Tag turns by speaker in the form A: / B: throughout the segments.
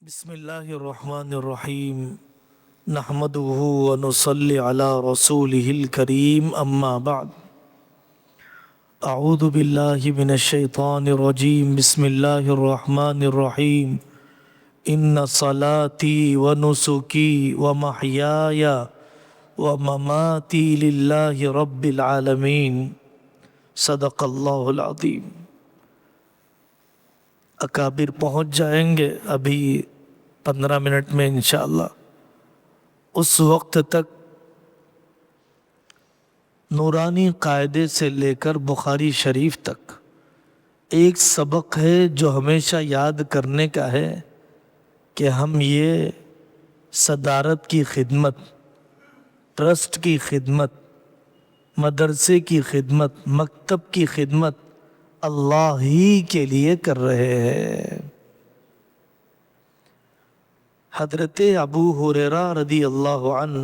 A: بسم الله الرحمن الرحيم نحمده ونصلي على رسوله الكريم أما بعد أعوذ بالله من الشيطان الرجيم بسم الله الرحمن الرحيم إن صلاتي ونسكي ومحياي ومماتي لله رب العالمين صدق الله العظيم. اکابر پہنچ جائیں گے ابھی 15 منٹ میں انشاءاللہ. اس وقت تک نورانی قاعدے سے لے کر بخاری شریف تک ایک سبق ہے جو ہمیشہ یاد کرنے کا ہے کہ ہم یہ صدارت کی خدمت، ٹرسٹ کی خدمت، مدرسے کی خدمت، مکتب کی خدمت اللہ ہی کے لیے کر رہے ہیں. حضرت ابو ہریرہ رضی اللہ عنہ،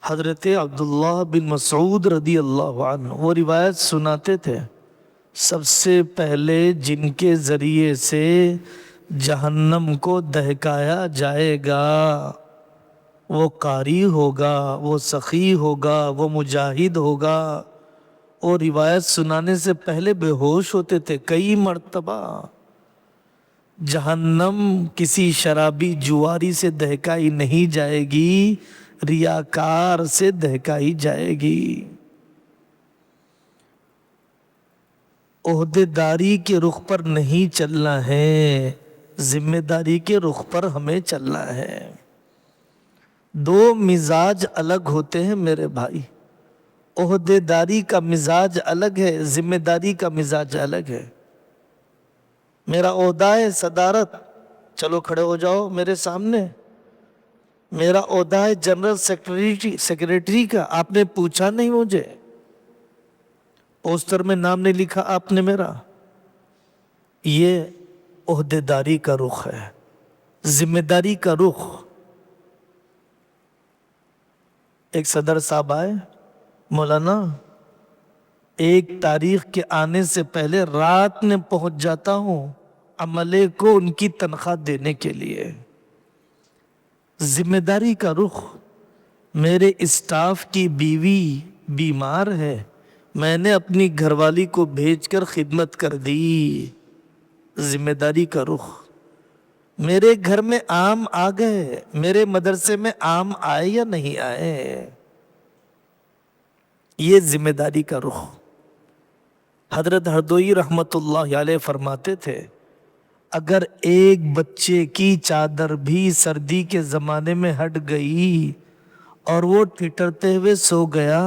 A: حضرت عبداللہ بن مسعود رضی اللہ عنہ وہ روایت سناتے تھے، سب سے پہلے جن کے ذریعے سے جہنم کو دہکایا جائے گا وہ قاری ہوگا، وہ سخی ہوگا، وہ مجاہد ہوگا. اور روایت سنانے سے پہلے بے ہوش ہوتے تھے کئی مرتبہ. جہنم کسی شرابی جواری سے دہکائی نہیں جائے گی، ریاکار سے دہکائی جائے گی. عہدیداری کے رخ پر نہیں چلنا ہے، ذمہ داری کے رخ پر ہمیں چلنا ہے. دو مزاج الگ ہوتے ہیں میرے بھائی. عہدیداری کا مزاج الگ ہے، ذمہ داری کا مزاج الگ ہے. میرا عہدہ ہے صدارت، چلو کھڑے ہو جاؤ میرے سامنے. میرا عہدہ ہے جنرل سیکریٹری کا، آپ نے پوچھا نہیں مجھے، پوسٹر میں نام نہیں لکھا آپ نے میرا. یہ عہدیداری کا رخ ہے، ذمہ داری کا رخ. ایک صدر صاحب آئے، مولانا ایک تاریخ کے آنے سے پہلے رات میں پہنچ جاتا ہوں عملے کو ان کی تنخواہ دینے کے لیے. ذمہ داری کا رخ. میرے اسٹاف کی بیوی بیمار ہے، میں نے اپنی گھر والی کو بھیج کر خدمت کر دی. ذمہ داری کا رخ. میرے گھر میں آم آ گئے، میرے مدرسے میں آم آئے یا نہیں آئے، یہ ذمہ داری کا رخ. حضرت ہردوئی رحمت اللہ علیہ فرماتے تھے اگر ایک بچے کی چادر بھی سردی کے زمانے میں ہٹ گئی اور وہ ٹھٹرتے ہوئے سو گیا،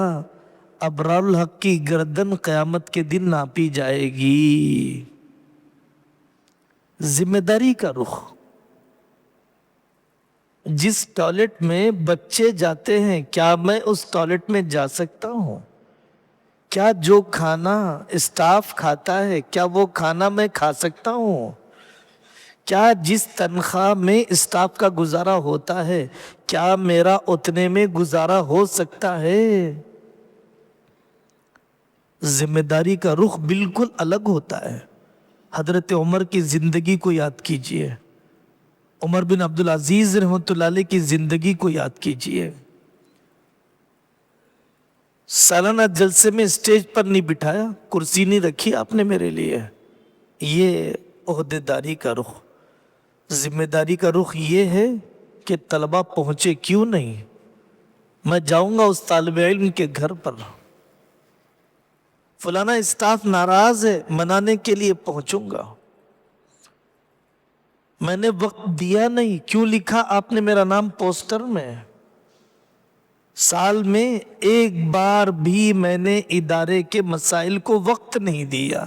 A: ابرار الحق کی گردن قیامت کے دن ناپی جائے گی. ذمہ داری کا رخ. جس ٹوائلٹ میں بچے جاتے ہیں کیا میں اس ٹوائلٹ میں جا سکتا ہوں؟ کیا جو کھانا اسٹاف کھاتا ہے کیا وہ کھانا میں کھا سکتا ہوں؟ کیا جس تنخواہ میں اسٹاف کا گزارا ہوتا ہے کیا میرا اتنے میں گزارا ہو سکتا ہے؟ ذمہ داری کا رخ بالکل الگ ہوتا ہے. حضرت عمر کی زندگی کو یاد کیجئے، عمر بن عبدالعزیز رحمۃ اللہ علیہ کی زندگی کو یاد کیجئے. سالانہ جلسے میں اسٹیج پر نہیں بٹھایا، کرسی نہیں رکھی آپ نے میرے لیے. یہ عہدیداری کا رخ. ذمہ داری کا رخ یہ ہے کہ طلبہ پہنچے کیوں نہیں، میں جاؤں گا اس طالب علم کے گھر پر، فلانا اسٹاف ناراض ہے، منانے کے لیے پہنچوں گا. میں نے وقت دیا نہیں، کیوں لکھا آپ نے میرا نام پوسٹر میں؟ سال میں ایک بار بھی میں نے ادارے کے مسائل کو وقت نہیں دیا.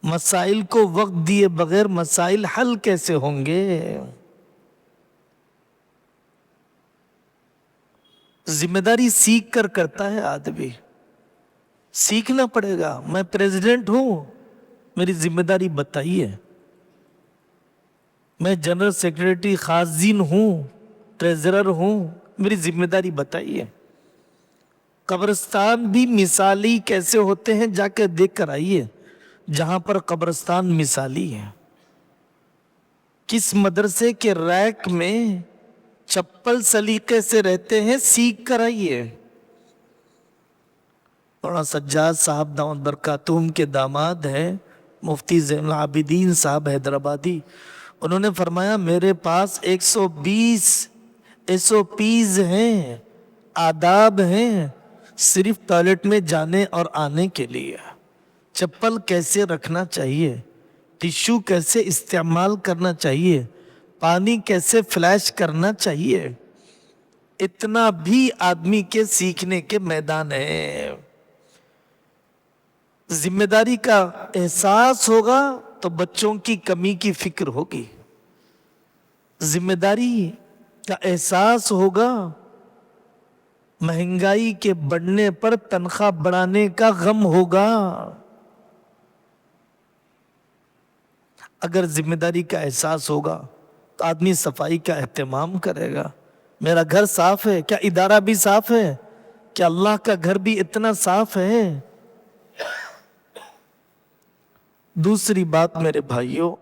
A: مسائل کو وقت دیے بغیر مسائل حل کیسے ہوں گے؟ ذمہ داری سیکھ کر کرتا ہے آدمی، سیکھنا پڑے گا. میں پریزیڈنٹ ہوں، میری ذمہ داری بتائیے. میں جنرل سیکریٹری خازن ہوں، ٹریزرر ہوں، میری ذمہ داری بتائیے. قبرستان بھی مثالی کیسے ہوتے ہیں جا کے دیکھ کر آئیے جہاں پر قبرستان مثالی ہے. کس مدرسے کے ریک میں چپل سلیقے سے رہتے ہیں سیکھ کر آئیے. مولانا سجاد صاحب دامت برکاتہم کے داماد ہیں مفتی زین العابدین صاحب حیدرآبادی. انہوں نے فرمایا میرے پاس 120 SOPs ہیں، آداب ہیں صرف ٹوائلٹ میں جانے اور آنے کے لیے. چپل کیسے رکھنا چاہیے، ٹشو کیسے استعمال کرنا چاہیے، پانی کیسے فلیش کرنا چاہیے، اتنا بھی آدمی کے سیکھنے کے میدان ہے. ذمہ داری کا احساس ہوگا تو بچوں کی کمی کی فکر ہوگی. ذمہ داری کا احساس ہوگا، مہنگائی کے بڑھنے پر تنخواہ بڑھانے کا غم ہوگا. اگر ذمہ داری کا احساس ہوگا تو آدمی صفائی کا اہتمام کرے گا. میرا گھر صاف ہے، کیا ادارہ بھی صاف ہے؟ کیا اللہ کا گھر بھی اتنا صاف ہے؟ دوسری بات میرے بھائیوں،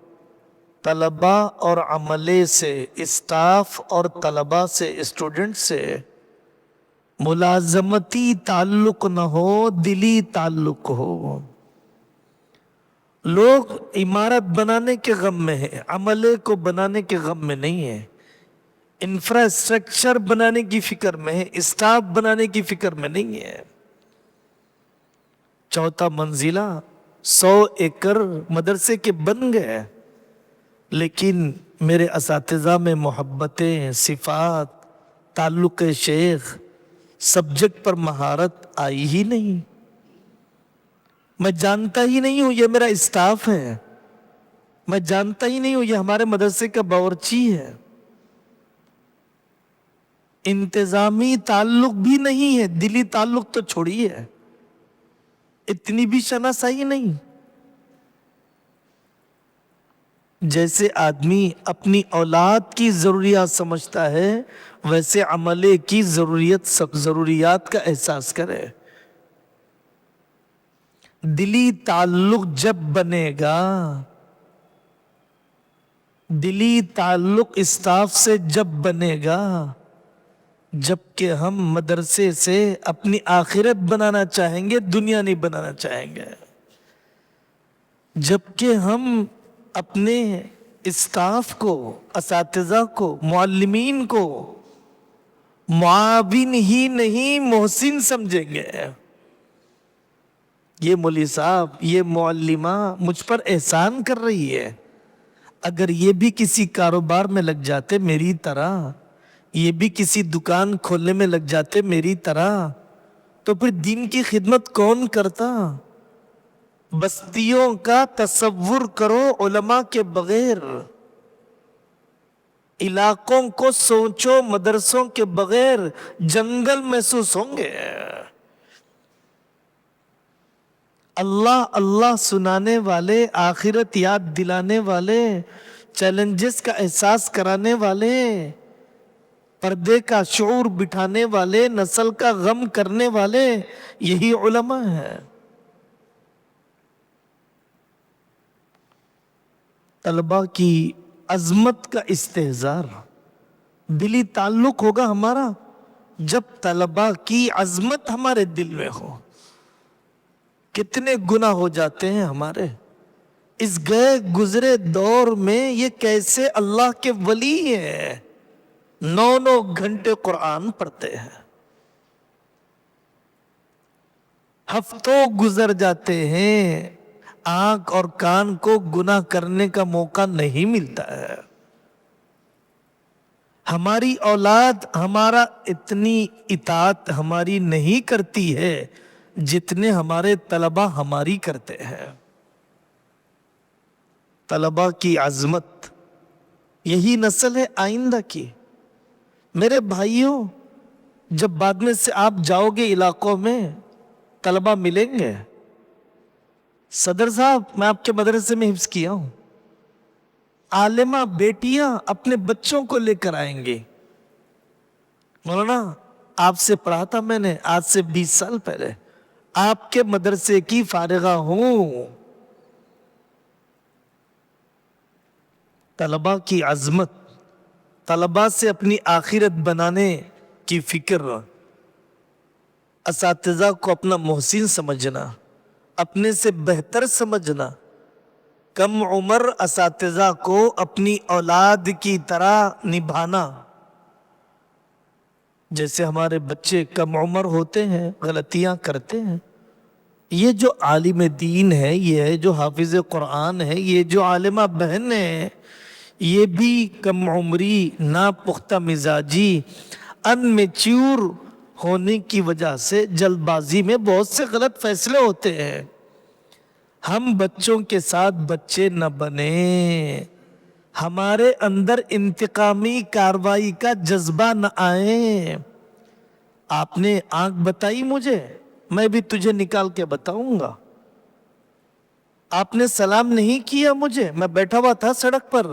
A: طلباء اور عملے سے، اسٹاف اور طلباء سے، اسٹوڈنٹ سے ملازمتی تعلق نہ ہو، دلی تعلق ہو. لوگ عمارت بنانے کے غم میں ہیں، عملے کو بنانے کے غم میں نہیں ہیں. انفراسٹرکچر بنانے کی فکر میں ہے، اسٹاف بنانے کی فکر میں نہیں ہے. 4 منزلہ 100 ایکڑ مدرسے کے بن گئے، لیکن میرے اساتذہ میں محبتیں، صفات، تعلق شیخ، سبجیکٹ پر مہارت آئی ہی نہیں. میں جانتا ہی نہیں ہوں یہ میرا اسٹاف ہے، میں جانتا ہی نہیں ہوں یہ ہمارے مدرسے کا باورچی ہے. انتظامی تعلق بھی نہیں ہے، دلی تعلق تو چھوڑیے، اتنی بھی شناسائی نہیں. جیسے آدمی اپنی اولاد کی ضروریات سمجھتا ہے ویسے عملے کی ضروریات کا احساس کرے. دلی تعلق جب بنے گا، دلی تعلق اسٹاف سے جب بنے گا جبکہ ہم مدرسے سے اپنی آخرت بنانا چاہیں گے، دنیا نہیں بنانا چاہیں گے. جبکہ ہم اپنے اسٹاف کو، اساتذہ کو، معلمین کو معاون ہی نہیں محسن سمجھیں گے. یہ مولوی صاحب، یہ معلمہ مجھ پر احسان کر رہی ہے. اگر یہ بھی کسی کاروبار میں لگ جاتے میری طرح، یہ بھی کسی دکان کھولنے میں لگ جاتے میری طرح، تو پھر دین کی خدمت کون کرتا؟ بستیوں کا تصور کرو علماء کے بغیر، علاقوں کو سوچو مدرسوں کے بغیر، جنگل محسوس ہوں گے. اللہ اللہ سنانے والے، آخرت یاد دلانے والے، چیلنجز کا احساس کرانے والے، پردے کا شعور بٹھانے والے، نسل کا غم کرنے والے، یہی علماء ہیں. طلباء کی عظمت کا استحضار، دلی تعلق ہوگا ہمارا جب طلباء کی عظمت ہمارے دل میں ہو. کتنے گناہ ہو جاتے ہیں ہمارے اس گئے گزرے دور میں. یہ کیسے اللہ کے ولی ہیں، 9 گھنٹے قرآن پڑھتے ہیں، ہفتوں گزر جاتے ہیں، آنکھ اور کان کو گناہ کرنے کا موقع نہیں ملتا ہے. ہماری اولاد ہمارا اتنی اطاعت ہماری نہیں کرتی ہے جتنے ہمارے طلباء ہماری کرتے ہیں. طلباء کی عظمت، یہی نسل ہے آئندہ کی. میرے بھائیوں، جب بعد میں سے آپ جاؤ گے علاقوں میں، طلباء ملیں گے. صدر صاحب، میں آپ کے مدرسے میں حفظ کیا ہوں. عالمہ بیٹیاں اپنے بچوں کو لے کر آئیں گے. مولانا آپ سے پڑھا تھا میں نے آج سے 20 سال پہلے، آپ کے مدرسے کی فارغہ ہوں. طلبا کی عظمت، طلبا سے اپنی آخرت بنانے کی فکر، اساتذہ کو اپنا محسن سمجھنا، اپنے سے بہتر سمجھنا، کم عمر اساتذہ کو اپنی اولاد کی طرح نبھانا. جیسے ہمارے بچے کم عمر ہوتے ہیں، غلطیاں کرتے ہیں، یہ جو عالم دین ہے، یہ جو حافظ قرآن ہے، یہ جو عالمہ بہن ہے، یہ بھی کم عمری، ناپختہ مزاجی، ان میچور ہونے کی وجہ سے جلد بازی میں بہت سے غلط فیصلے ہوتے ہیں. ہم بچوں کے ساتھ بچے نہ بنیں، ہمارے اندر انتقامی کارروائی کا جذبہ نہ آئے. آپ نے آنکھ بتائی مجھے، میں بھی تجھے نکال کے بتاؤں گا. آپ نے سلام نہیں کیا مجھے، میں بیٹھا ہوا تھا سڑک پر،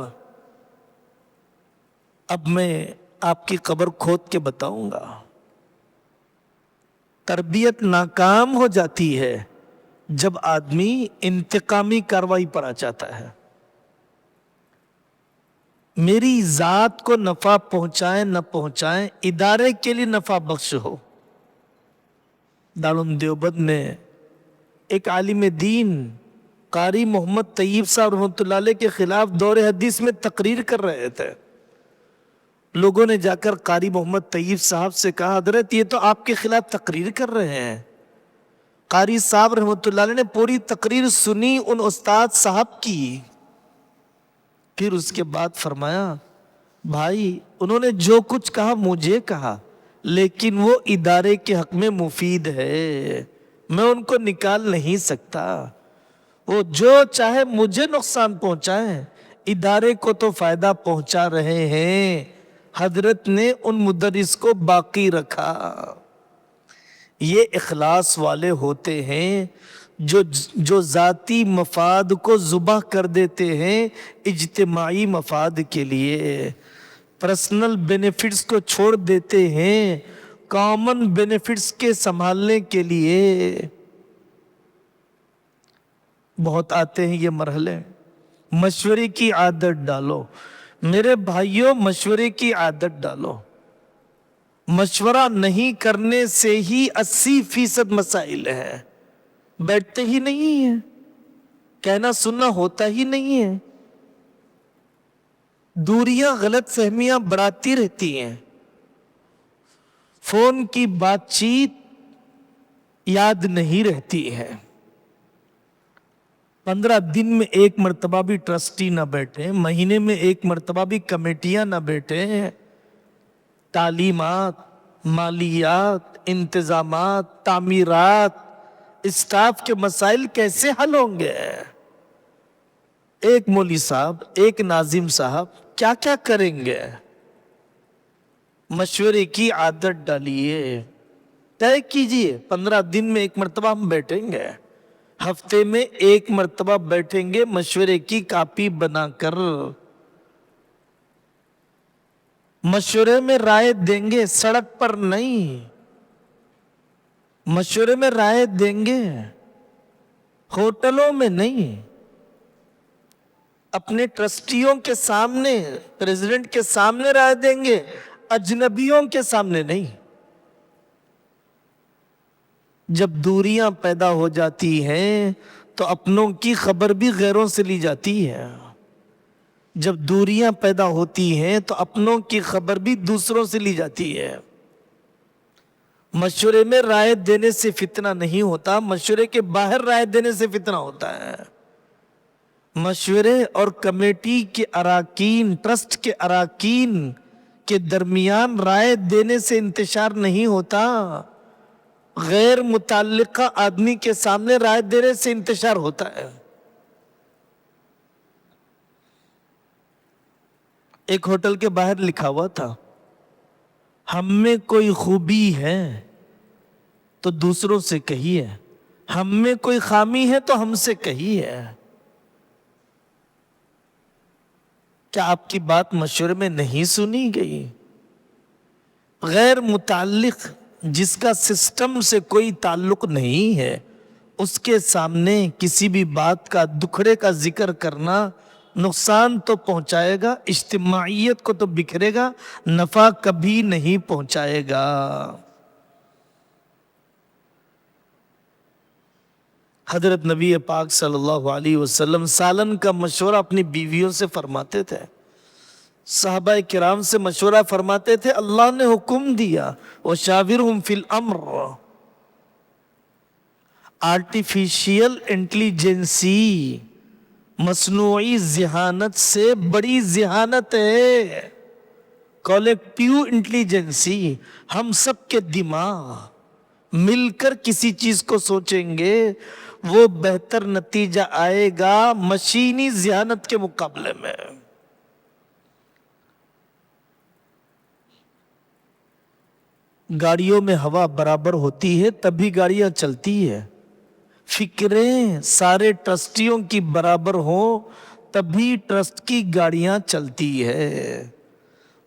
A: اب میں آپ کی قبر کھود کے بتاؤں گا. تربیت ناکام ہو جاتی ہے جب آدمی انتقامی کارروائی پر آ جاتا ہے. میری ذات کو نفع پہنچائیں نہ پہنچائیں، ادارے کے لیے نفع بخش ہو. دارالعلوم دیوبند میں ایک عالم دین قاری محمد طیب صاحب رحمۃ اللہ علیہ کے خلاف دور حدیث میں تقریر کر رہے تھے. لوگوں نے جا کر قاری محمد طیب صاحب سے کہا، حضرت یہ تو آپ کے خلاف تقریر کر رہے ہیں. قاری صاحب رحمۃ اللہ علیہ نے پوری تقریر سنی ان استاد صاحب کی، پھر اس کے بعد فرمایا، بھائی انہوں نے جو کچھ کہا مجھے کہا، لیکن وہ ادارے کے حق میں مفید ہے، میں ان کو نکال نہیں سکتا. وہ جو چاہے مجھے نقصان پہنچائیں، ادارے کو تو فائدہ پہنچا رہے ہیں. حضرت نے ان مدرس کو باقی رکھا. یہ اخلاص والے ہوتے ہیں جو ذاتی مفاد کو ذبح کر دیتے ہیں اجتماعی مفاد کے لیے، پرسنل بینیفٹس کو چھوڑ دیتے ہیں کامن بینیفٹس کے سنبھالنے کے لیے. بہت آتے ہیں یہ مرحلے. مشورے کی عادت ڈالو میرے بھائیوں، مشورے کی عادت ڈالو. مشورہ نہیں کرنے سے ہی 80% مسائل ہیں، بیٹھتے ہی نہیں ہیں، کہنا سننا ہوتا ہی نہیں ہے، دوریاں غلط فہمیاں بڑھاتی رہتی ہیں. فون کی بات چیت یاد نہیں رہتی ہے. 15 دن میں ایک مرتبہ بھی ٹرسٹی نہ بیٹھے، مہینے میں ایک مرتبہ بھی کمیٹیاں نہ بیٹھے. تعلیمات، مالیات، انتظامات، تعمیرات، اسٹاف کے مسائل کیسے حل ہوں گے؟ ایک مولوی صاحب، ایک ناظم صاحب کیا کیا کریں گے؟ مشورے کی عادت ڈالیے، طے کیجئے 15 دن میں ایک مرتبہ ہم بیٹھیں گے، ہفتے میں ایک مرتبہ بیٹھیں گے، مشورے کی کاپی بنا کر مشورے میں رائے دیں گے، سڑک پر نہیں. مشورے میں رائے دیں گے، ہوٹلوں میں نہیں، اپنے ٹرسٹیوں کے سامنے، پریزیڈنٹ کے سامنے رائے دیں گے، اجنبیوں کے سامنے نہیں. جب دوریاں پیدا ہو جاتی ہیں تو اپنوں کی خبر بھی غیروں سے لی جاتی ہے. جب دوریاں پیدا ہوتی ہیں تو اپنوں کی خبر بھی دوسروں سے لی جاتی ہے. مشورے میں رائے دینے سے فتنہ نہیں ہوتا، مشورے کے باہر رائے دینے سے فتنہ ہوتا ہے. مشورے اور کمیٹی کے اراکین، ٹرسٹ کے اراکین کے درمیان رائے دینے سے انتشار نہیں ہوتا، غیر متعلقہ آدمی کے سامنے رائے دینے سے انتشار ہوتا ہے. ایک ہوٹل کے باہر لکھا ہوا تھا، ہم میں کوئی خوبی ہے تو دوسروں سے کہیے، ہم میں کوئی خامی ہے تو ہم سے کہیے. کیا آپ کی بات مشورے میں نہیں سنی گئی؟ غیر متعلق، جس کا سسٹم سے کوئی تعلق نہیں ہے، اس کے سامنے کسی بھی بات کا، دکھڑے کا ذکر کرنا نقصان تو پہنچائے گا، اجتماعیت کو تو بکھرے گا، نفع کبھی نہیں پہنچائے گا۔ حضرت نبی پاک صلی اللہ علیہ وسلم سالن کا مشورہ اپنی بیویوں سے فرماتے تھے، صحابہ کرام سے مشورہ فرماتے تھے۔ اللہ نے حکم دیا وَشَاوِرْهُمْ فِي الْأَمْرِ، آرٹیفیشیل انٹیلیجنسی، مصنوعی ذہانت سے بڑی ذہانت ہے کولیکٹیو انٹیلیجنسی۔ ہم سب کے دماغ مل کر کسی چیز کو سوچیں گے، وہ بہتر نتیجہ آئے گا مشینی ذہانت کے مقابلے میں۔ گاڑیوں میں ہوا برابر ہوتی ہے تبھی گاڑیاں چلتی ہے، فکریں سارے ٹرسٹیوں کی برابر ہوں تبھی ٹرسٹ کی گاڑیاں چلتی ہے،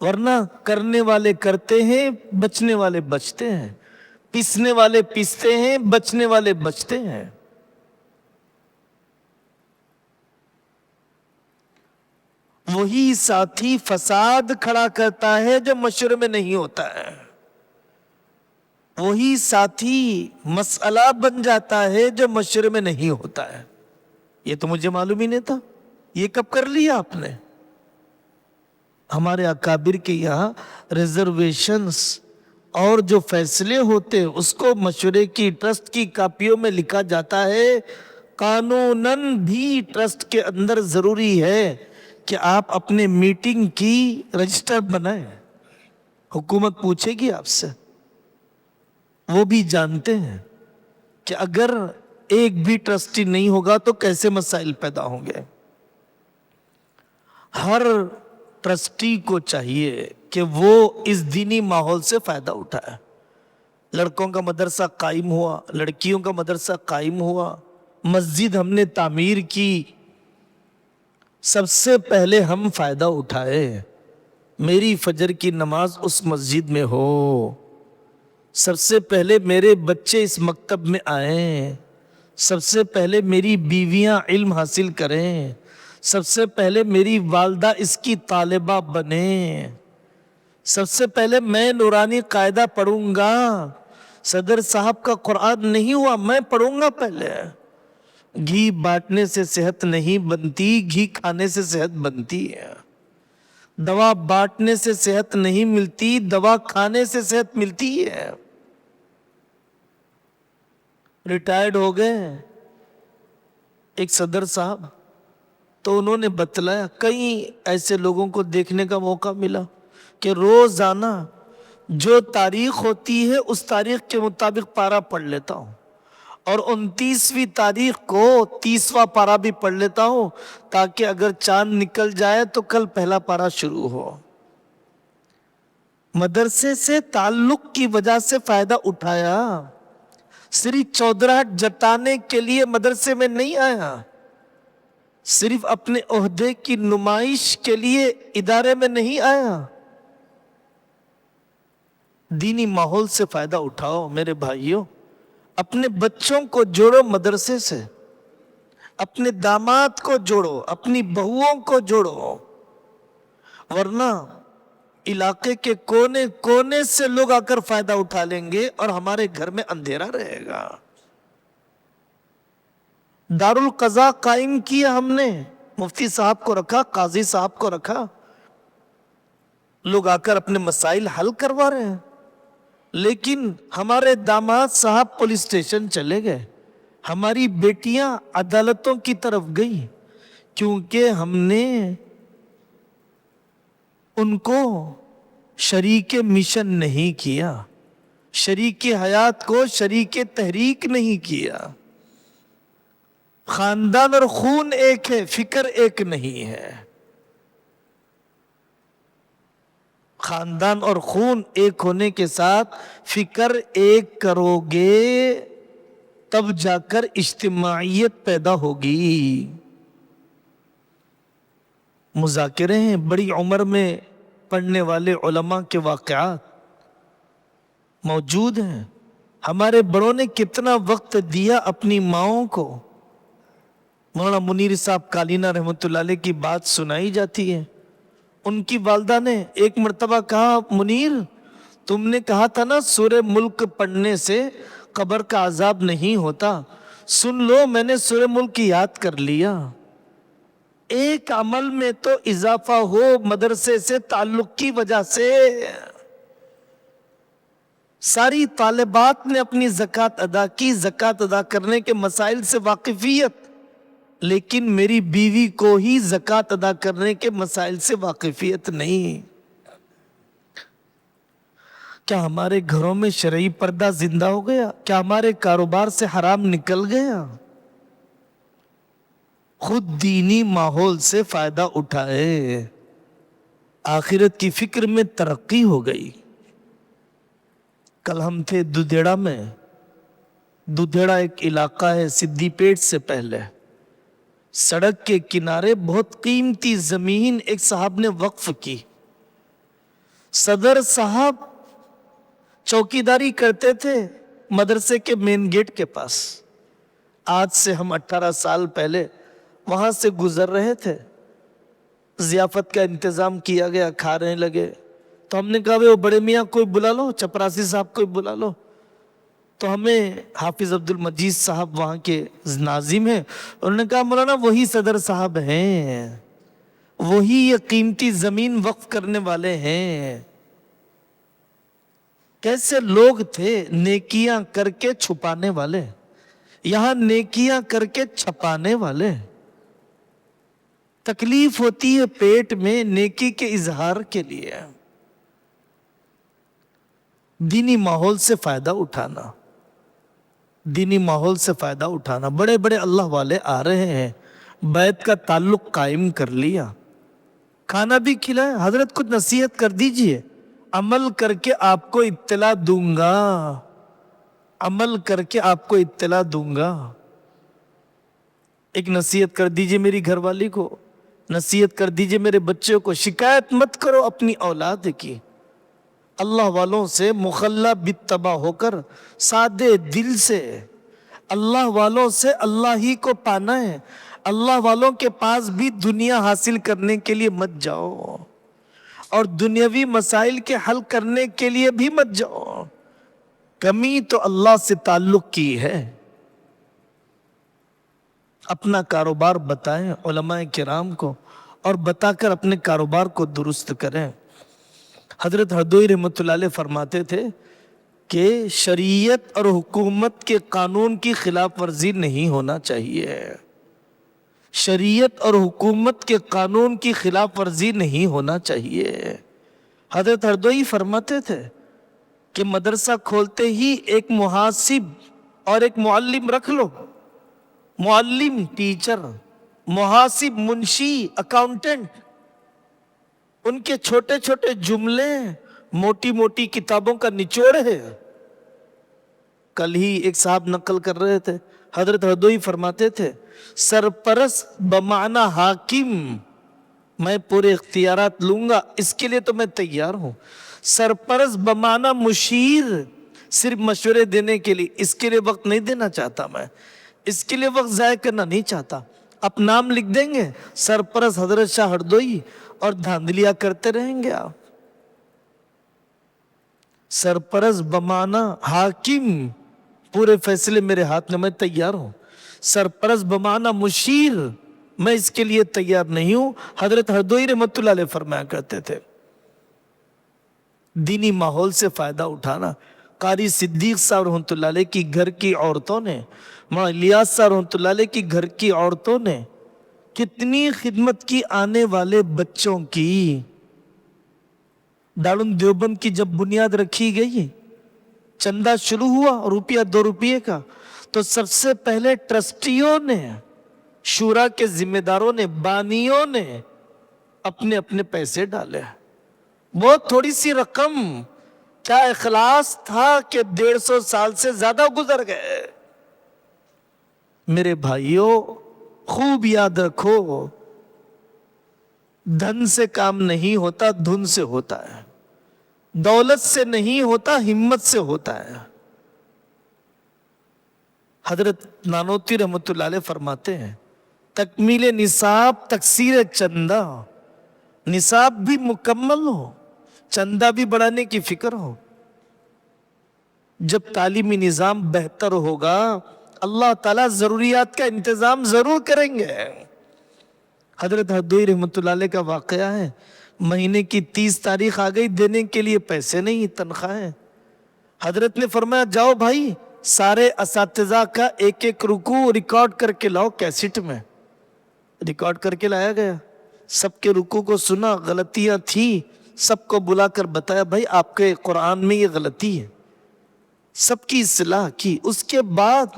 A: ورنہ کرنے والے کرتے ہیں، بچنے والے بچتے ہیں، پیسنے والے پیستے ہیں، بچنے والے بچتے ہیں۔ وہی ساتھی فساد کھڑا کرتا ہے جو مشورے میں نہیں ہوتا ہے، وہی ساتھی مسئلہ بن جاتا ہے جو مشورے میں نہیں ہوتا ہے۔ یہ تو مجھے معلوم ہی نہیں تھا، یہ کب کر لیا آپ نے؟ ہمارے اکابر کے یہاں ریزرویشنز اور جو فیصلے ہوتے اس کو مشورے کی ٹرسٹ کی کاپیوں میں لکھا جاتا ہے۔ قانوناً بھی ٹرسٹ کے اندر ضروری ہے کہ آپ اپنے میٹنگ کی رجسٹر بنائیں، حکومت پوچھے گی آپ سے۔ وہ بھی جانتے ہیں کہ اگر ایک بھی ٹرسٹی نہیں ہوگا تو کیسے مسائل پیدا ہوں گے۔ ہر ٹرسٹی کو چاہیے کہ وہ اس دینی ماحول سے فائدہ اٹھائے۔ لڑکوں کا مدرسہ قائم ہوا، لڑکیوں کا مدرسہ قائم ہوا، مسجد ہم نے تعمیر کی، سب سے پہلے ہم فائدہ اٹھائے۔ میری فجر کی نماز اس مسجد میں ہو، سب سے پہلے میرے بچے اس مکتب میں آئیں، سب سے پہلے میری بیویاں علم حاصل کریں، سب سے پہلے میری والدہ اس کی طالبہ بنیں، سب سے پہلے میں نورانی قاعدہ پڑھوں گا۔ صدر صاحب کا قرآن نہیں ہوا، میں پڑھوں گا پہلے۔ گھی بانٹنے سے صحت نہیں بنتی، گھی کھانے سے صحت بنتی ہے۔ دوا بانٹنے سے صحت نہیں ملتی، دوا کھانے سے صحت ملتی ہے۔ ریٹائرڈ ہو گئے ایک صدر صاحب، تو انہوں نے بتلایا، کئی ایسے لوگوں کو دیکھنے کا موقع ملا کہ روزانہ جو تاریخ ہوتی ہے اس تاریخ کے مطابق پارہ پڑھ لیتا ہوں، اور 29ویں تاریخ کو 30واں پارہ بھی پڑھ لیتا ہوں تاکہ اگر چاند نکل جائے تو کل پہلا پارہ شروع ہو۔ مدرسے سے تعلق کی وجہ سے فائدہ اٹھایا، صرف چودراہٹ جتانے کے لیے مدرسے میں نہیں آیا، صرف اپنے عہدے کی نمائش کے لیے ادارے میں نہیں آیا۔ دینی ماحول سے فائدہ اٹھاؤ میرے بھائیوں، اپنے بچوں کو جوڑو مدرسے سے، اپنے داماد کو جوڑو، اپنی بہوؤں کو جوڑو، ورنہ علاقے کے کونے کونے سے لوگ آ کر فائدہ اٹھا لیں گے اور ہمارے گھر میں اندھیرا رہے گا۔ دارالقضاء قائم کیا ہم نے، مفتی صاحب کو رکھا، قاضی صاحب کو رکھا، لوگ آ کر اپنے مسائل حل کروا رہے ہیں، لیکن ہمارے داماد صاحب پولیس اسٹیشن چلے گئے، ہماری بیٹیاں عدالتوں کی طرف گئی، کیونکہ ہم نے ان کو شریک مشن نہیں کیا، شریک حیات کو شریک تحریک نہیں کیا۔ خاندان اور خون ایک ہے، فکر ایک نہیں ہے۔ خاندان اور خون ایک ہونے کے ساتھ فکر ایک کرو گے تب جا کر اجتماعیت پیدا ہوگی۔ مذاکرے ہیں بڑی عمر میں پڑھنے والے علماء کے واقعات موجود ہیں۔ ہمارے بڑوں نے کتنا وقت دیا اپنی ماؤں کو، مولانا منیر صاحب کالینہ رحمۃ اللہ علیہ کی بات سنائی جاتی ہے. ان کی والدہ نے ایک مرتبہ کہا منیر تم نے کہا تھا نا سورہ ملک پڑھنے سے قبر کا عذاب نہیں ہوتا, سن لو میں نے سورہ ملک یاد کر لیا. ایک عمل میں تو اضافہ ہو مدرسے سے تعلق کی وجہ سے. ساری طالبات نے اپنی زکوٰۃ ادا کی, زکوٰۃ ادا کرنے کے مسائل سے واقفیت, لیکن میری بیوی کو ہی زکوٰۃ ادا کرنے کے مسائل سے واقفیت نہیں. کیا ہمارے گھروں میں شرعی پردہ زندہ ہو گیا؟ کیا ہمارے کاروبار سے حرام نکل گیا؟ خود دینی ماحول سے فائدہ اٹھائے, آخرت کی فکر میں ترقی ہو گئی. کل ہم تھے دودھیڑا میں. دودھیڑا ایک علاقہ ہے سدھی پیٹ سے پہلے. سڑک کے کنارے بہت قیمتی زمین ایک صاحب نے وقف کی. صدر صاحب چوکیداری کرتے تھے مدرسے کے مین گیٹ کے پاس. آج سے ہم 18 سال پہلے وہاں سے گزر رہے تھے. ضیافت کا انتظام کیا گیا, کھانے لگے تو ہم نے کہا وہ بڑے میاں کوئی بلا لو, چپراسی صاحب کوئی بلا لو. تو ہمیں حافظ عبد المجید صاحب وہاں کے ناظم ہیں, انہوں نے کہا مولانا وہی صدر صاحب ہیں, وہی یہ قیمتی زمین وقف کرنے والے ہیں. کیسے لوگ تھے نیکیاں کر کے چھپانے والے, یہاں نیکیاں کر کے چھپانے والے. تکلیف ہوتی ہے پیٹ میں نیکی کے اظہار کے لیے. دینی ماحول سے فائدہ اٹھانا, دینی ماحول سے فائدہ اٹھانا. بڑے بڑے اللہ والے آ رہے ہیں, بیت کا تعلق قائم کر لیا, کھانا بھی کھلائے. حضرت کچھ نصیحت کر دیجئے, عمل کر کے آپ کو اطلاع دوں گا, عمل کر کے آپ کو اطلاع دوں گا. ایک نصیحت کر دیجئے میری گھر والی کو, نصیحت کر دیجئے میرے بچے کو, شکایت مت کرو اپنی اولاد کی. اللہ والوں سے مخلہ بتبع ہو کر سادے دل سے اللہ والوں سے اللہ ہی کو پانا ہے. اللہ والوں کے پاس بھی دنیا حاصل کرنے کے لیے مت جاؤ, اور دنیاوی مسائل کے حل کرنے کے لیے بھی مت جاؤ. کمی تو اللہ سے تعلق کی ہے. اپنا کاروبار بتائیں علماء کرام کو, اور بتا کر اپنے کاروبار کو درست کریں. حضرت ہردوئی رحمۃ اللہ علیہ فرماتے تھے کہ شریعت اور حکومت کے قانون کی خلاف ورزی نہیں ہونا چاہیے. شریعت اور حکومت کے قانون کی خلاف ورزی نہیں ہونا چاہیے. حضرت ہردوئی فرماتے تھے کہ مدرسہ کھولتے ہی ایک محاسب اور ایک معلم رکھ لو. معلم ٹیچر, محاسب منشی اکاؤنٹنٹ. ان کے چھوٹے چھوٹے جملے موٹی موٹی کتابوں کا نچوڑ ہے. کل ہی ایک صاحب نقل کر رہے تھے, حضرت ہردوئی فرماتے تھے سرپرست بمعنی حاکم, میں پورے اختیارات لوں گا اس کے لیے تو میں تیار ہوں. سرپرست بمعنی مشیر, صرف مشورے دینے کے لیے, اس کے لیے وقت نہیں دینا چاہتا میں, اس کے لیے وقت ضائع کرنا نہیں چاہتا. اب نام لکھ دیں گے سرپرست حضرت شاہ ہردوئی اور دھاندلیاں کرتے رہیں گے آپ. سرپرست بمعنی حاکم, پورے فیصلے میرے ہاتھ میں, میں تیار ہوں. سرپرست بمعنی مشیر, میں اس کے لیے تیار نہیں ہوں. حضرت ہردوئی رحمۃ اللہ علیہ فرمایا کرتے تھے دینی ماحول سے فائدہ اٹھانا. قاری صدیق صاحب رحمۃ اللہ علیہ کی گھر کی عورتوں نے, مولانا الیاس صاحب رحمۃ اللہ علیہ کی گھر کی عورتوں نے کتنی خدمت کی آنے والے بچوں کی. دارالعلوم دیوبند کی جب بنیاد رکھی گئی, چندہ شروع ہوا روپیہ 2 روپیے کا, تو سب سے پہلے ٹرسٹیوں نے, شورا کے ذمہ داروں نے, بانیوں نے اپنے اپنے پیسے ڈالے. بہت تھوڑی سی رقم, کیا اخلاص تھا کہ 150 سال سے زیادہ گزر گئے. میرے بھائیوں خوب یاد رکھو, دھن سے کام نہیں ہوتا, دھن سے ہوتا ہے. دولت سے نہیں ہوتا, ہمت سے ہوتا ہے. حضرت نانوتوی رحمۃ اللہ علیہ فرماتے ہیں تکمیل نصاب، تکثیر چندہ، نصاب بھی مکمل ہو، چندہ بھی بڑھانے کی فکر ہو۔ جب تعلیمی نظام بہتر ہوگا اللہ تعالیٰ ضروریات کا انتظام ضرور کریں گے۔ حضرت ہردوئی رحمت اللہ علیہ کا واقعہ ہے، مہینے کی 30 تاریخ آ گئی، دینے کے لیے پیسے نہیں، تنخواہیں۔ حضرت نے فرمایا جاؤ بھائی، سارے اساتذہ کا ایک ایک رکوع ریکارڈ کر کے لاؤ کیسٹ میں۔ ریکارڈ کر کے لایا گیا، سب کے رکوع کو سنا، غلطیاں تھی، سب کو بلا کر بتایا بھائی آپ کے قرآن میں یہ غلطی ہے، سب کی اصلاح کی۔ اس کے بعد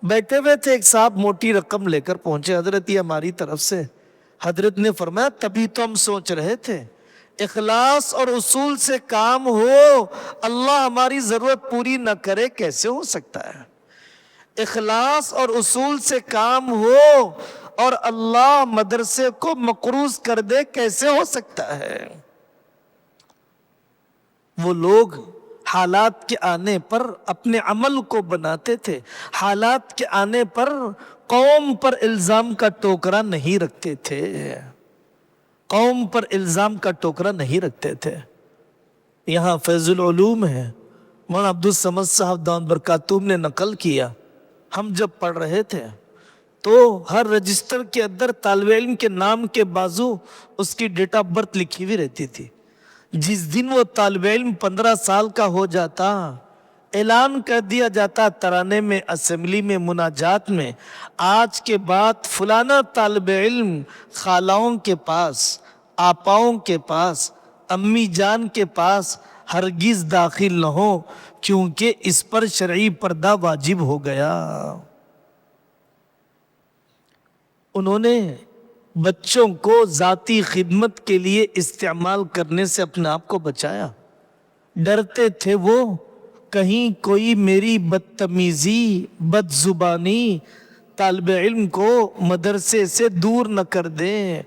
A: بیٹھے ہوئے تھے، ایک صاحب موٹی رقم لے کر پہنچے، حضرت یہ ہماری طرف سے۔ حضرت نے فرمایا تبھی تو ہم سوچ رہے تھے، اخلاص اور اصول سے کام ہو، اللہ ہماری ضرورت پوری نہ کرے، کیسے ہو سکتا ہے؟ اخلاص اور اصول سے کام ہو اور اللہ مدرسے کو مقروض کر دے، کیسے ہو سکتا ہے؟ وہ لوگ حالات کے آنے پر اپنے عمل کو بناتے تھے، حالات کے آنے پر قوم پر الزام کا ٹوکرا نہیں رکھتے تھے، قوم پر الزام کا ٹوکرا نہیں رکھتے تھے۔ یہاں فیض العلوم ہے، مولانا عبدالصمد صاحب دامت برکاتہم نے نقل کیا، ہم جب پڑھ رہے تھے تو ہر رجسٹر کے اندر طالب علم کے نام کے بازو اس کی ڈیٹ آف برتھ لکھی ہوئی رہتی تھی۔ جس دن وہ طالب علم 15 سال کا ہو جاتا، اعلان کر دیا جاتا ترانے میں، اسمبلی میں، مناجات میں، آج کے بعد فلانا طالب علم خالاؤں کے پاس، آپاؤں کے پاس، امی جان کے پاس ہرگز داخل نہ ہو، کیونکہ اس پر شرعی پردہ واجب ہو گیا۔ انہوں نے بچوں کو ذاتی خدمت کے لیے استعمال کرنے سے اپنے آپ کو بچایا۔ ڈرتے تھے وہ کہیں کوئی میری بدتمیزی، بد زبانی طالب علم کو مدرسے سے دور نہ کر دے۔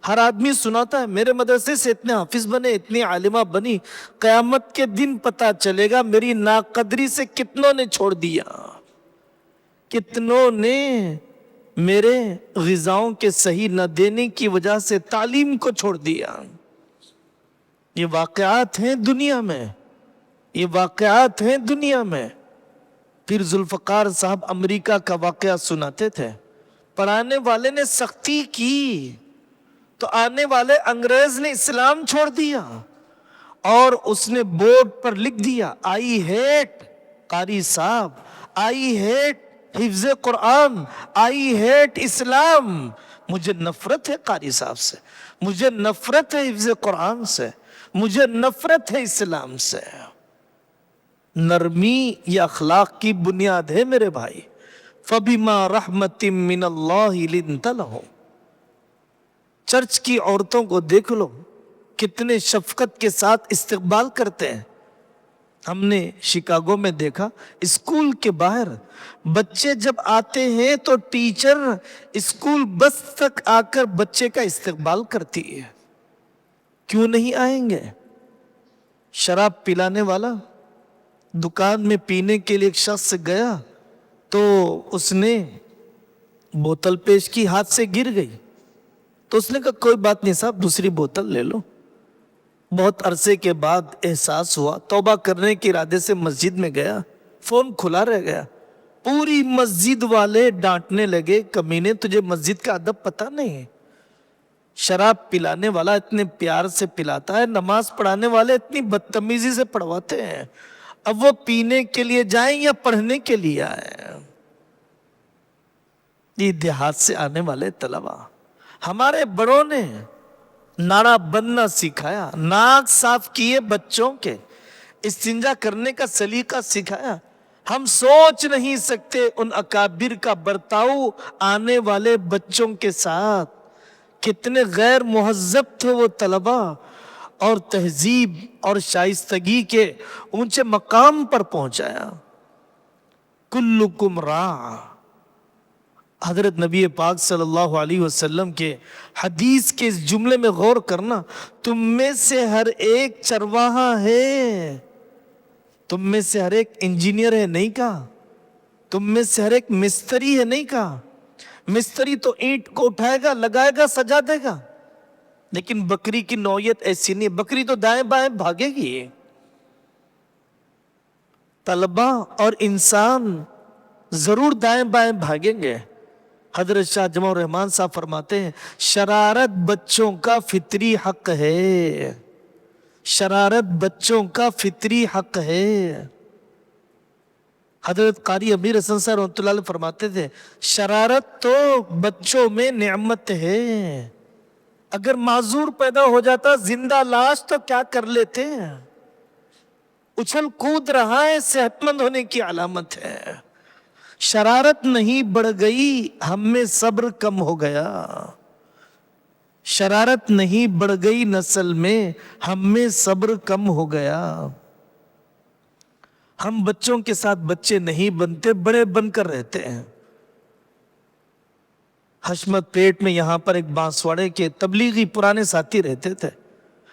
A: ہر آدمی سناتا ہے میرے مدرسے سے اتنے حافظ بنے، اتنی عالمہ بنی، قیامت کے دن پتہ چلے گا میری ناقدری سے کتنوں نے چھوڑ دیا، کتنوں نے میرے غذاؤں کے صحیح نہ دینے کی وجہ سے تعلیم کو چھوڑ دیا۔ یہ واقعات ہیں دنیا میں، یہ واقعات ہیں دنیا میں۔ پھر ذوالفقار صاحب امریکہ کا واقعہ سناتے تھے، پڑھانے والے نے سختی کی تو آنے والے انگریز نے اسلام چھوڑ دیا، اور اس نے بورڈ پر لکھ دیا آئی ہیٹ قاری صاحب، آئی ہیٹ حفظ قرآن، آئی ہیٹ اسلام۔ مجھے نفرت ہے قاری صاحب سے، مجھے نفرت ہے حفظ قرآن سے، مجھے نفرت ہے اسلام سے۔ نرمی یہ اخلاق کی بنیاد ہے میرے بھائی۔ فَبِمَا رَحْمَةٍ مِّنَ اللَّهِ لِنْتَ لَهُمْ۔ چرچ کی عورتوں کو دیکھ لو، کتنے شفقت کے ساتھ استقبال کرتے ہیں۔ ہم نے شکاگو میں دیکھا، اسکول کے باہر بچے جب آتے ہیں تو ٹیچر اسکول بس تک آ کر بچے کا استقبال کرتی ہے۔ کیوں نہیں آئیں گے؟ شراب پلانے والا دکان میں پینے کے لیے ایک شخص گیا تو اس نے بوتل پیش کی، ہاتھ سے گر گئی تو اس نے کہا کوئی بات نہیں صاحب، دوسری بوتل لے لو۔ بہت عرصے کے بعد احساس ہوا، توبہ کرنے کے ارادے سے مسجد میں گیا، فون کھلا رہ گیا، پوری مسجد والے ڈانٹنے لگے، کمینے تجھے مسجد کا ادب پتہ نہیں ہے؟ شراب پلانے والا اتنے پیار سے پلاتا ہے، نماز پڑھانے والے اتنی بدتمیزی سے پڑھواتے ہیں، اب وہ پینے کے لیے جائیں یا پڑھنے کے لیے آئیں؟ یہ دیہات سے آنے والے طلبہ، ہمارے بڑوں نے نعرہ بننا سکھایا، ناک صاف کیے بچوں کے، استنجا کرنے کا سلیقہ سکھایا۔ ہم سوچ نہیں سکتے ان اکابر کا برتاؤ آنے والے بچوں کے ساتھ، کتنے غیر مہذب تھے وہ طلبہ، اور تہذیب اور شائستگی کے اونچے مقام پر پہنچایا۔ کلکم راع، حضرت نبی پاک صلی اللہ علیہ وسلم کے حدیث کے اس جملے میں غور کرنا، تم میں سے ہر ایک چرواہا ہے، تم میں سے ہر ایک انجینئر ہے نہیں کہا، تم میں سے ہر ایک مستری ہے نہیں کہا، مستری تو اینٹ کو اٹھائے گا، لگائے گا، سجا دے گا، لیکن بکری کی نوعیت ایسی نہیں، بکری تو دائیں بائیں بھاگے گی۔ طلبہ اور انسان ضرور دائیں بائیں بھاگیں گے۔ حضرت شاہ جمع الرحمان صاحب فرماتے ہیں شرارت بچوں کا فطری حق ہے، شرارت بچوں کا فطری حق ہے۔ حضرت قاری امیر حسن صاحب رحمۃ اللہ علیہ فرماتے تھے شرارت تو بچوں میں نعمت ہے، اگر معذور پیدا ہو جاتا زندہ لاش تو کیا کر لیتے ہیں، اچھل کود رہا ہے صحت مند ہونے کی علامت ہے۔ شرارت نہیں بڑھ گئی ہم میں صبر کم ہو گیا، شرارت نہیں بڑھ گئی نسل میں ہم میں صبر کم ہو گیا۔ ہم بچوں کے ساتھ بچے نہیں بنتے، بڑے بن کر رہتے ہیں۔ حشمت پیٹ میں یہاں پر ایک بانسواڑے کے تبلیغی پرانے ساتھی رہتے تھے۔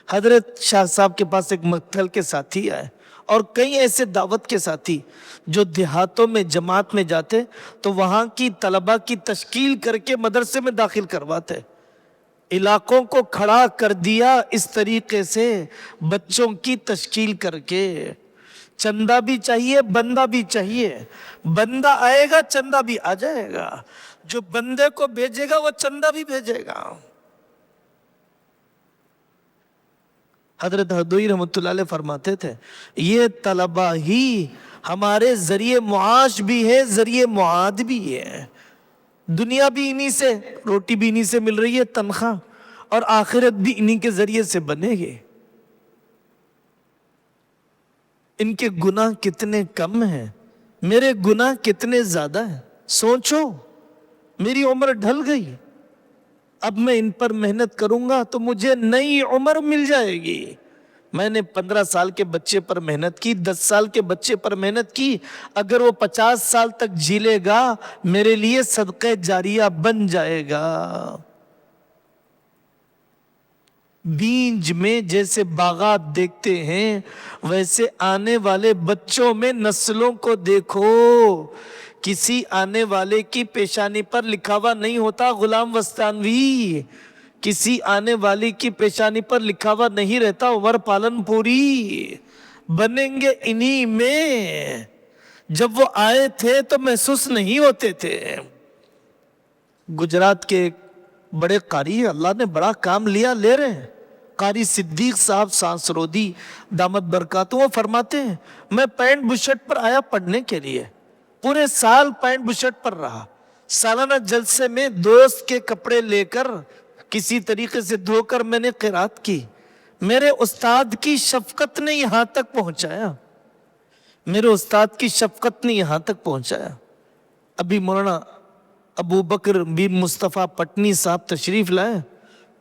A: حضرت شاہ صاحب کے پاس ایک مقتل کے ساتھی آئے اور کئی ایسے دعوت کے ساتھی جو دیہاتوں میں جماعت میں جاتے تو وہاں کی طلبہ کی تشکیل کر کے مدرسے میں داخل کرواتے۔ علاقوں کو کھڑا کر دیا اس طریقے سے بچوں کی تشکیل کر کے۔ چندہ بھی چاہیے، بندہ بھی چاہیے، بندہ آئے گا چندہ بھی آ جائے گا، جو بندے کو بھیجے گا وہ چندہ بھی بھیجے گا۔ حضرت ہردوئی رحمۃ اللہ علیہ فرماتے تھے یہ طلبہ ہی ہمارے ذریعے معاش بھی ہے، ذریعے معاد بھی ہے، دنیا بھی انہی سے، روٹی بھی انہی سے مل رہی ہے، تنخواہ، اور آخرت بھی انہی کے ذریعے سے بنے گی۔ ان کے گناہ کتنے کم ہیں، میرے گناہ کتنے زیادہ ہیں۔ سوچو میری عمر ڈھل گئی، اب میں ان پر محنت کروں گا تو مجھے نئی عمر مل جائے گی۔ میں نے 15 سال کے بچے پر محنت کی، 10 سال کے بچے پر محنت کی، اگر وہ 50 سال تک جیلے گا میرے لیے صدقہ جاریہ بن جائے گا۔ بیج میں جیسے باغات دیکھتے ہیں ویسے آنے والے بچوں میں نسلوں کو دیکھو۔ کسی آنے والے کی پیشانی پر لکھا ہوا نہیں ہوتا غلام وستانوی، کسی آنے والی کی پیشانی پر لکھا ہوا نہیں رہتا عمر پالن پوری، بنیں گے انہی میں۔ جب وہ آئے تھے تو محسوس نہیں ہوتے تھے۔ گجرات کے بڑے قاری اللہ نے بڑا کام لیا، لے رہے ہیں، قاری صدیق صاحب سانسرودی دامت برکاتہ، وہ فرماتے ہیں میں پینٹ بشرٹ پر آیا پڑھنے کے لیے، پورے سال پینٹ بشرٹ پر رہا، سالانہ جلسے میں دوست کے کپڑے لے کر کسی طریقے سے دھو کر میں نے قرات کی۔ میرے استاد کی شفقت نے یہاں تک پہنچایا، میرے استاد کی شفقت نے یہاں تک پہنچایا۔ ابھی مولانا ابو بکر بن مصطفیٰ پٹنی صاحب تشریف لائے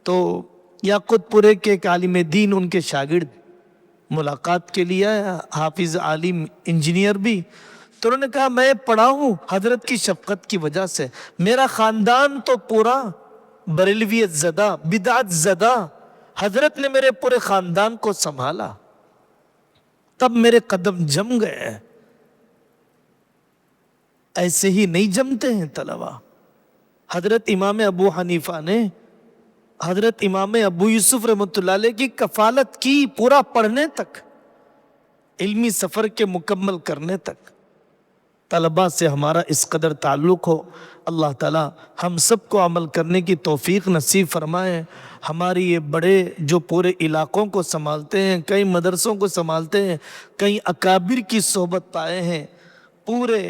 A: تو یاقوت پورے کے ایک عالم دین ان کے شاگرد ملاقات کے لیے آیا، حافظ عالم انجینئر بھی، تو انہوں نے کہا میں پڑھا ہوں حضرت کی شفقت کی وجہ سے، میرا خاندان تو پورا بریلویت زدہ بدعت زدہ، حضرت نے میرے پورے خاندان کو سنبھالا، تب میرے قدم جم گئے۔ ایسے ہی نہیں جمتے ہیں طلبہ۔ حضرت امام ابو حنیفہ نے حضرت امام ابو یوسف رحمۃ اللہ علیہ کی کفالت کی، پورا پڑھنے تک، علمی سفر کے مکمل کرنے تک۔ طلبہ سے ہمارا اس قدر تعلق ہو، اللہ تعالی ہم سب کو عمل کرنے کی توفیق نصیب فرمائے۔ ہماری یہ بڑے جو پورے علاقوں کو سنبھالتے ہیں، کئی مدرسوں کو سنبھالتے ہیں، کئی اکابر کی صحبت پائے ہیں، پورے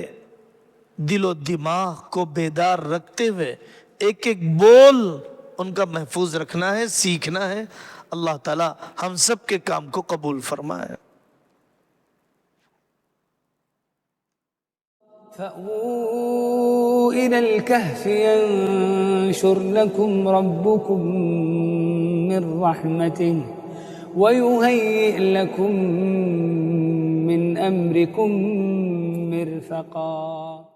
A: دل و دماغ کو بیدار رکھتے ہوئے ایک ایک بول ان کا محفوظ رکھنا ہے، سیکھنا ہے۔ اللہ تعالی ہم سب کے کام کو قبول فرمائے۔
B: فَأْوُوا إِلَى الْكَهْفِ يَنشُرْ لَكُمْ رَبُّكُم مِّن رَّحْمَتِهِ وَيُهَيِّئْ لَكُم مِّنْ أَمْرِكُم مِّرْفَقًا۔